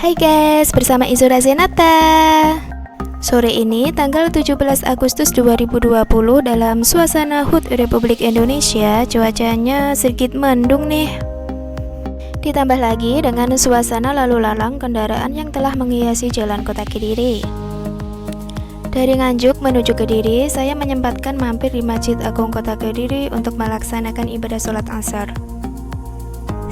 Hai guys, bersama Izura Zenata. Sore ini tanggal 17 Agustus 2020 dalam suasana HUT Republik Indonesia, cuacanya sedikit mendung nih. Ditambah lagi dengan suasana lalu lalang kendaraan yang telah menghiasi jalan kota Kediri. Dari Nganjuk menuju Kediri, saya menyempatkan mampir di Masjid Agung Kota Kediri untuk melaksanakan ibadah sholat asar.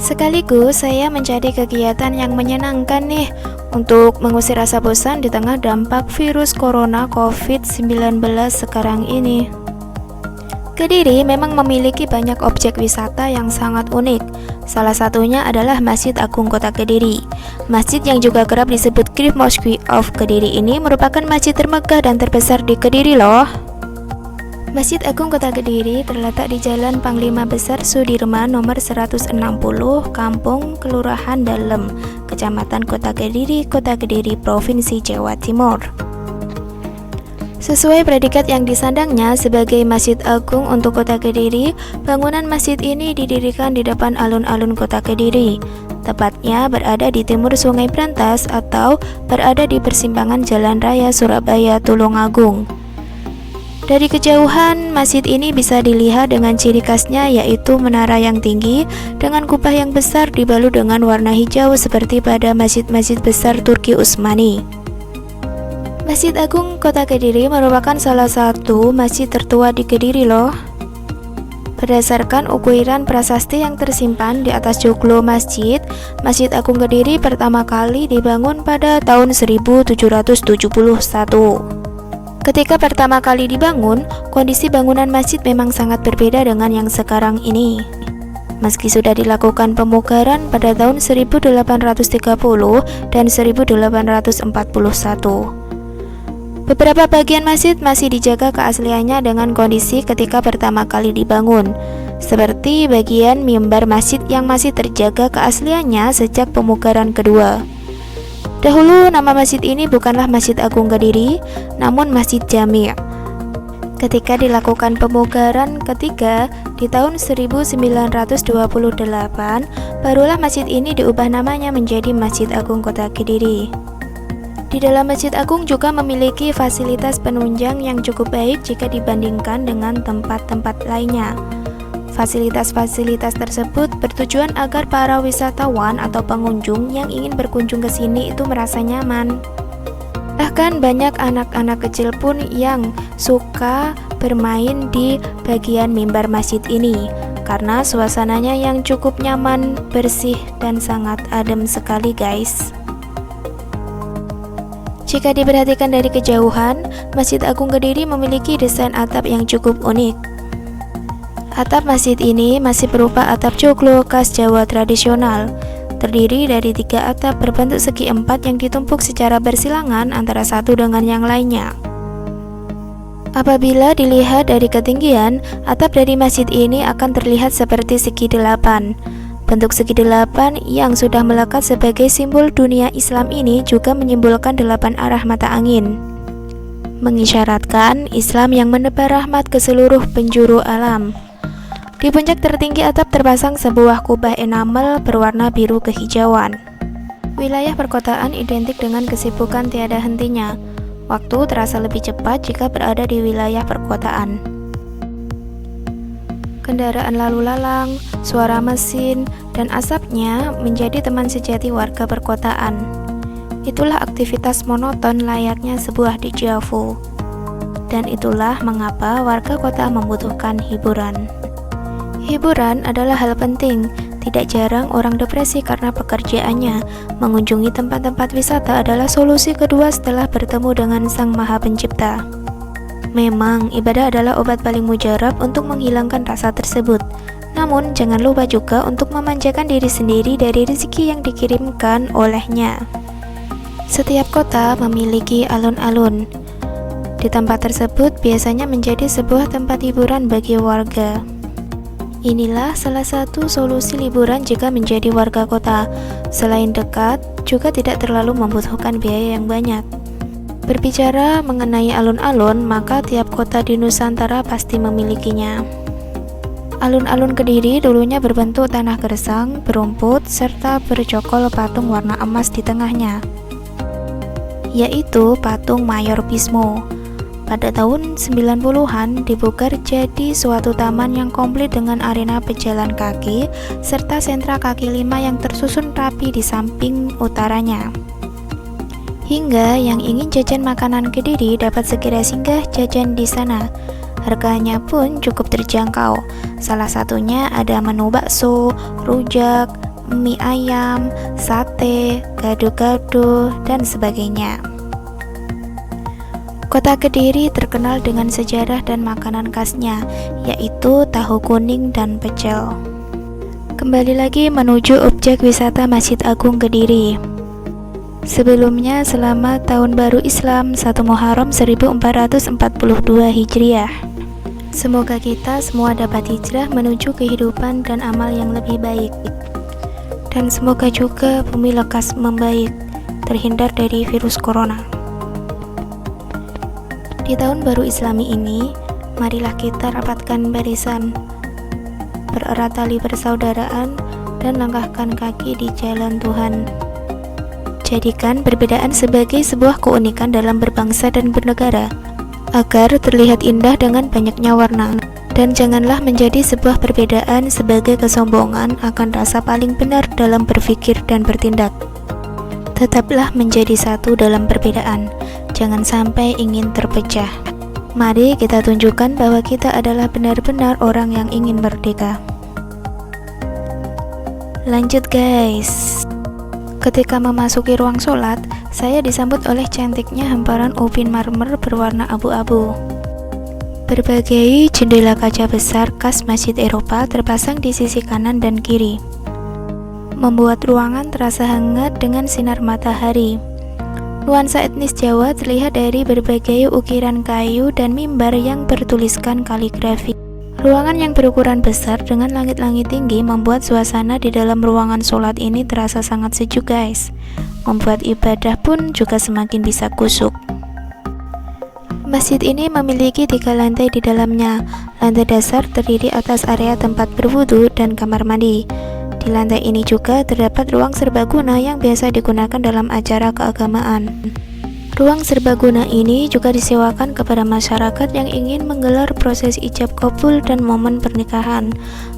Sekaligus saya mencari kegiatan yang menyenangkan nih untuk mengusir rasa bosan di tengah dampak virus corona COVID-19 sekarang ini. Kediri memang memiliki banyak objek wisata yang sangat unik. Salah satunya adalah Masjid Agung Kota Kediri. Masjid yang juga kerap disebut Great Mosque of Kediri ini merupakan masjid termegah dan terbesar di Kediri loh. Masjid Agung Kota Kediri terletak di Jalan Panglima Besar Sudirman nomor 160, Kampung Kelurahan Dalem, Kecamatan Kota Kediri, Provinsi Jawa Timur. Sesuai predikat yang disandangnya sebagai Masjid Agung untuk Kota Kediri, bangunan masjid ini didirikan di depan alun-alun Kota Kediri. Tepatnya berada di timur Sungai Brantas atau berada di persimpangan Jalan Raya Surabaya Tulungagung. Dari kejauhan, masjid ini bisa dilihat dengan ciri khasnya yaitu menara yang tinggi dengan kubah yang besar dibalut dengan warna hijau seperti pada masjid-masjid besar Turki Utsmani. Masjid Agung Kota Kediri merupakan salah satu masjid tertua di Kediri loh. Berdasarkan ukuran prasasti yang tersimpan di atas joglo masjid, Masjid Agung Kediri pertama kali dibangun pada tahun 1771. Ketika pertama kali dibangun, kondisi bangunan masjid memang sangat berbeda dengan yang sekarang ini. Meski sudah dilakukan pemugaran pada tahun 1830 dan 1841. Beberapa bagian masjid masih dijaga keasliannya dengan kondisi ketika pertama kali dibangun, seperti bagian mimbar masjid yang masih terjaga keasliannya sejak pemugaran kedua. Dahulu nama masjid ini bukanlah Masjid Agung Kediri, namun Masjid Jami'. Ketika dilakukan pemugaran ketiga di tahun 1928, barulah masjid ini diubah namanya menjadi Masjid Agung Kota Kediri. Di dalam Masjid Agung juga memiliki fasilitas penunjang yang cukup baik jika dibandingkan dengan tempat-tempat lainnya. Fasilitas-fasilitas tersebut bertujuan agar para wisatawan atau pengunjung yang ingin berkunjung ke sini itu merasa nyaman. Bahkan banyak anak-anak kecil pun yang suka bermain di bagian mimbar masjid ini karena suasananya yang cukup nyaman, bersih, dan sangat adem sekali guys. Jika diperhatikan dari kejauhan, Masjid Agung Kediri memiliki desain atap yang cukup unik. Atap masjid ini masih berupa atap joglo khas Jawa tradisional, terdiri dari 3 atap berbentuk segi 4 yang ditumpuk secara bersilangan antara satu dengan yang lainnya. Apabila dilihat dari ketinggian, atap dari masjid ini akan terlihat seperti segi 8. Bentuk segi 8 yang sudah melekat sebagai simbol dunia Islam ini juga menyimbolkan 8 arah mata angin, mengisyaratkan Islam yang menebar rahmat ke seluruh penjuru alam. Di puncak tertinggi atap terpasang sebuah kubah enamel berwarna biru kehijauan. Wilayah perkotaan identik dengan kesibukan tiada hentinya. Waktu terasa lebih cepat jika berada di wilayah perkotaan. Kendaraan lalu lalang, suara mesin, dan asapnya menjadi teman sejati warga perkotaan. Itulah aktivitas monoton layaknya sebuah deja vu. Dan itulah mengapa warga kota membutuhkan hiburan. Hiburan adalah hal penting. Tidak jarang orang depresi karena pekerjaannya. Mengunjungi tempat-tempat wisata adalah solusi kedua setelah bertemu dengan Sang Maha Pencipta. Memang, ibadah adalah obat paling mujarab untuk menghilangkan rasa tersebut. Namun, jangan lupa juga untuk memanjakan diri sendiri dari rezeki yang dikirimkan olehnya. Setiap kota memiliki alun-alun. Di tempat tersebut biasanya menjadi sebuah tempat hiburan bagi warga. Inilah salah satu solusi liburan jika menjadi warga kota. Selain dekat, juga tidak terlalu membutuhkan biaya yang banyak. Berbicara mengenai alun-alun, maka tiap kota di Nusantara pasti memilikinya. Alun-alun Kediri dulunya berbentuk tanah gersang, berumput, serta bercokol patung warna emas di tengahnya, yaitu patung Mayor Bismo. Pada tahun 90-an dibugar jadi suatu taman yang komplit dengan arena pejalan kaki serta sentra kaki lima yang tersusun rapi di samping utaranya. Hingga yang ingin jajan makanan Kediri dapat segera singgah jajan di sana. Harganya pun cukup terjangkau. Salah satunya ada menu bakso, rujak, mie ayam, sate, gado-gado, dan sebagainya. Kota Kediri terkenal dengan sejarah dan makanan khasnya, yaitu tahu kuning dan pecel. Kembali lagi menuju objek wisata Masjid Agung Kediri. Sebelumnya, selamat Tahun Baru Islam 1 Muharram 1442 Hijriah. Semoga kita semua dapat hijrah menuju kehidupan dan amal yang lebih baik. Dan semoga juga bumi lekas membaik, terhindar dari virus corona. Di Tahun Baru Islami ini, marilah kita rapatkan barisan, bererat tali persaudaraan, dan langkahkan kaki di jalan Tuhan. Jadikan perbedaan sebagai sebuah keunikan dalam berbangsa dan bernegara, agar terlihat indah dengan banyaknya warna. Dan janganlah menjadi sebuah perbedaan sebagai kesombongan akan rasa paling benar dalam berpikir dan bertindak. Tetaplah menjadi satu dalam perbedaan, jangan sampai ingin terpecah. Mari kita tunjukkan bahwa kita adalah benar-benar orang yang ingin merdeka. Lanjut guys. Ketika memasuki ruang sholat, saya disambut oleh cantiknya hamparan ubin marmer berwarna abu-abu. Berbagai jendela kaca besar khas Masjid Eropa terpasang di sisi kanan dan kiri, membuat ruangan terasa hangat dengan sinar matahari. Nuansa etnis Jawa terlihat dari berbagai ukiran kayu dan mimbar yang bertuliskan kaligrafi. Ruangan yang berukuran besar dengan langit-langit tinggi membuat suasana di dalam ruangan sholat ini terasa sangat sejuk guys. Membuat ibadah pun juga semakin bisa kusuk. Masjid ini memiliki 3 lantai di dalamnya. Lantai dasar terdiri atas area tempat berwudu dan kamar mandi. Di lantai ini juga terdapat ruang serbaguna yang biasa digunakan dalam acara keagamaan. Ruang serbaguna ini juga disewakan kepada masyarakat yang ingin menggelar proses ijab kabul dan momen pernikahan.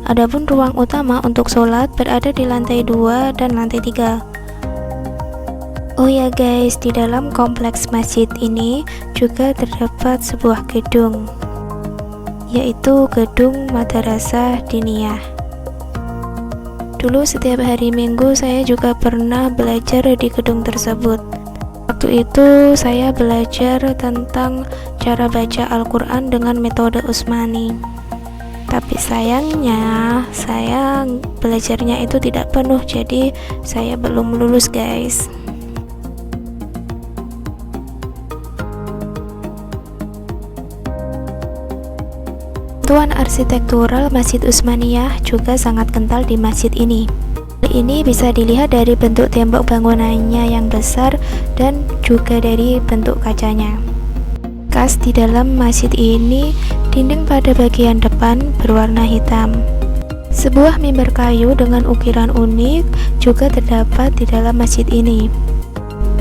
Adapun ruang utama untuk sholat berada di lantai 2 dan lantai 3. Oh ya guys, di dalam kompleks masjid ini juga terdapat sebuah gedung, yaitu Gedung Madrasah Diniyah. Dulu setiap hari Minggu saya juga pernah belajar di gedung tersebut. Waktu itu saya belajar tentang cara baca Al-Quran dengan metode Utsmani. Tapi sayangnya saya belajarnya itu tidak penuh, jadi saya belum lulus guys. Tuan arsitektural Masjid Utsmaniyah juga sangat kental di masjid ini. Ini bisa dilihat dari bentuk tembok bangunannya yang besar dan juga dari bentuk kacanya. Khas di dalam masjid ini, dinding pada bagian depan berwarna hitam. Sebuah mimbar kayu dengan ukiran unik juga terdapat di dalam masjid ini.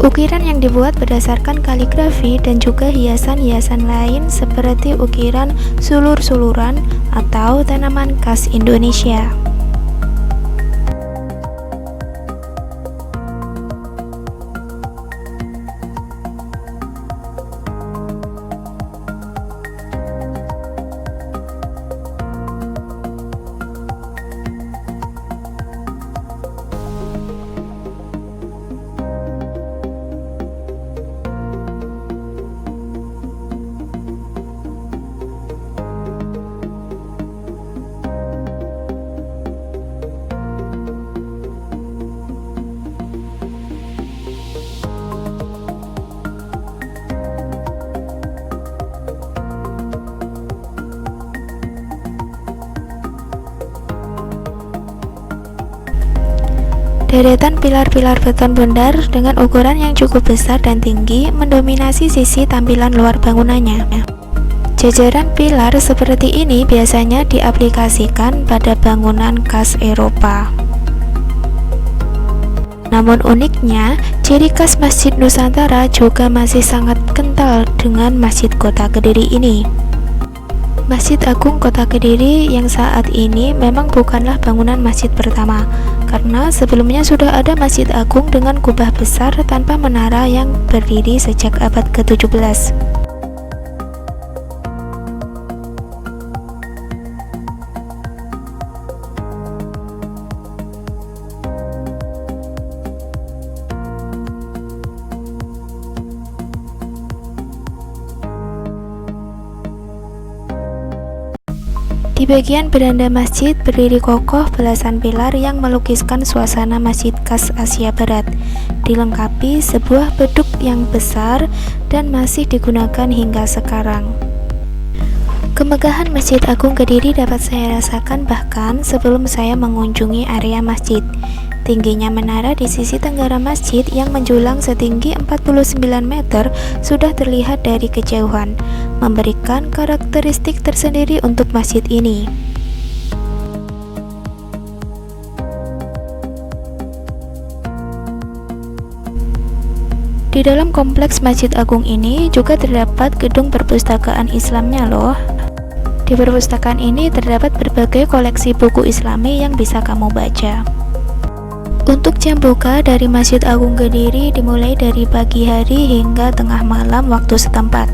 Ukiran yang dibuat berdasarkan kaligrafi dan juga hiasan-hiasan lain seperti ukiran sulur-suluran atau tanaman khas Indonesia. Deretan pilar-pilar beton bundar dengan ukuran yang cukup besar dan tinggi mendominasi sisi tampilan luar bangunannya. Jajaran pilar seperti ini biasanya diaplikasikan pada bangunan khas Eropa. Namun uniknya, ciri khas Masjid Nusantara juga masih sangat kental dengan Masjid Kota Kediri ini. Masjid Agung Kota Kediri yang saat ini memang bukanlah bangunan masjid pertama, karena sebelumnya sudah ada Masjid Agung dengan kubah besar tanpa menara yang berdiri sejak abad ke-17. Di bagian beranda masjid berdiri kokoh belasan pilar yang melukiskan suasana masjid khas Asia Barat, dilengkapi sebuah beduk yang besar dan masih digunakan hingga sekarang. Kemegahan Masjid Agung Kediri dapat saya rasakan bahkan sebelum saya mengunjungi area masjid. Tingginya menara di sisi tenggara masjid yang menjulang setinggi 49 meter sudah terlihat dari kejauhan, memberikan karakteristik tersendiri untuk masjid ini. Di dalam kompleks Masjid Agung ini juga terdapat gedung perpustakaan Islamnya loh. Di perpustakaan ini terdapat berbagai koleksi buku Islami yang bisa kamu baca. Untuk jam buka dari Masjid Agung Kediri dimulai dari pagi hari hingga tengah malam waktu setempat.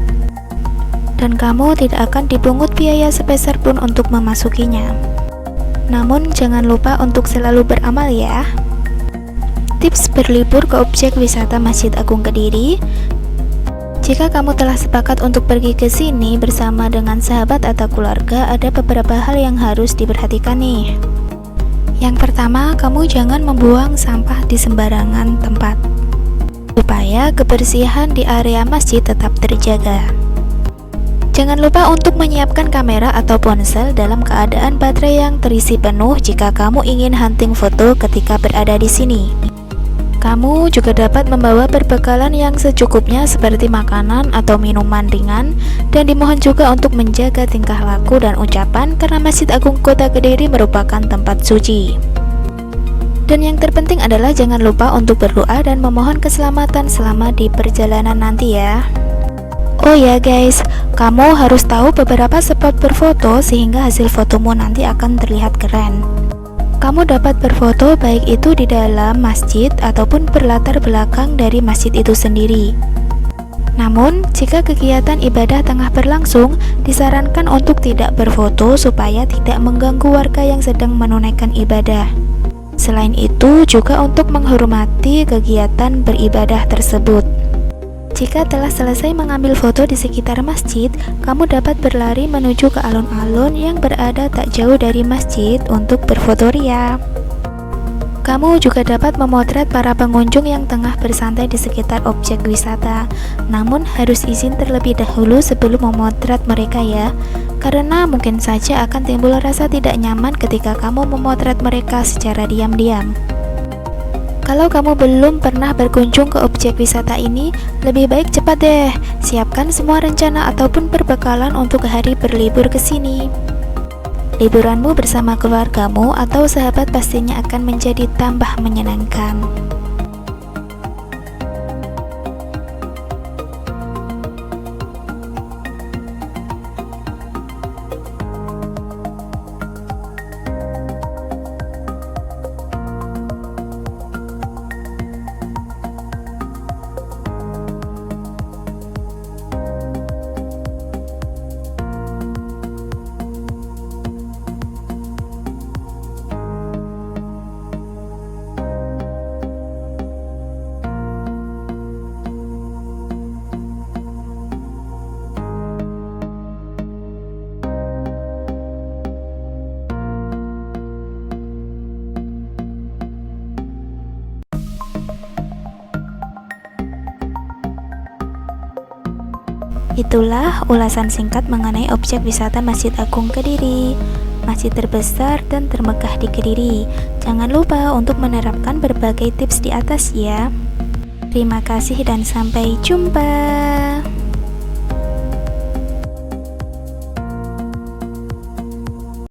Dan kamu tidak akan dipungut biaya sepeser pun untuk memasukinya. Namun jangan lupa untuk selalu beramal ya. Tips berlibur ke objek wisata Masjid Agung Kediri. Jika kamu telah sepakat untuk pergi ke sini bersama dengan sahabat atau keluarga, ada beberapa hal yang harus diperhatikan nih. Yang pertama, kamu jangan membuang sampah di sembarangan tempat, supaya kebersihan di area masjid tetap terjaga. Jangan lupa untuk menyiapkan kamera atau ponsel dalam keadaan baterai yang terisi penuh jika kamu ingin hunting foto ketika berada di sini. Kamu juga dapat membawa perbekalan yang secukupnya seperti makanan atau minuman ringan, dan dimohon juga untuk menjaga tingkah laku dan ucapan karena Masjid Agung Kota Kediri merupakan tempat suci. Dan yang terpenting adalah jangan lupa untuk berdoa dan memohon keselamatan selama di perjalanan nanti ya. Oh ya guys, kamu harus tahu beberapa spot berfoto sehingga hasil fotomu nanti akan terlihat keren. Kamu dapat berfoto baik itu di dalam masjid ataupun berlatar belakang dari masjid itu sendiri. Namun, jika kegiatan ibadah tengah berlangsung, disarankan untuk tidak berfoto supaya tidak mengganggu warga yang sedang menunaikan ibadah. Selain itu, juga untuk menghormati kegiatan beribadah tersebut. Jika telah selesai mengambil foto di sekitar masjid, kamu dapat berlari menuju ke alun-alun yang berada tak jauh dari masjid untuk berfoto ria. Kamu juga dapat memotret para pengunjung yang tengah bersantai di sekitar objek wisata. Namun harus izin terlebih dahulu sebelum memotret mereka ya, karena mungkin saja akan timbul rasa tidak nyaman ketika kamu memotret mereka secara diam-diam. Kalau kamu belum pernah berkunjung ke objek wisata ini, lebih baik cepat deh, siapkan semua rencana ataupun perbekalan untuk hari berlibur ke sini. Liburanmu bersama keluargamu atau sahabat pastinya akan menjadi tambah menyenangkan. Itulah ulasan singkat mengenai objek wisata Masjid Agung Kediri, masjid terbesar dan termegah di Kediri. Jangan lupa untuk menerapkan berbagai tips di atas ya. Terima kasih dan sampai jumpa.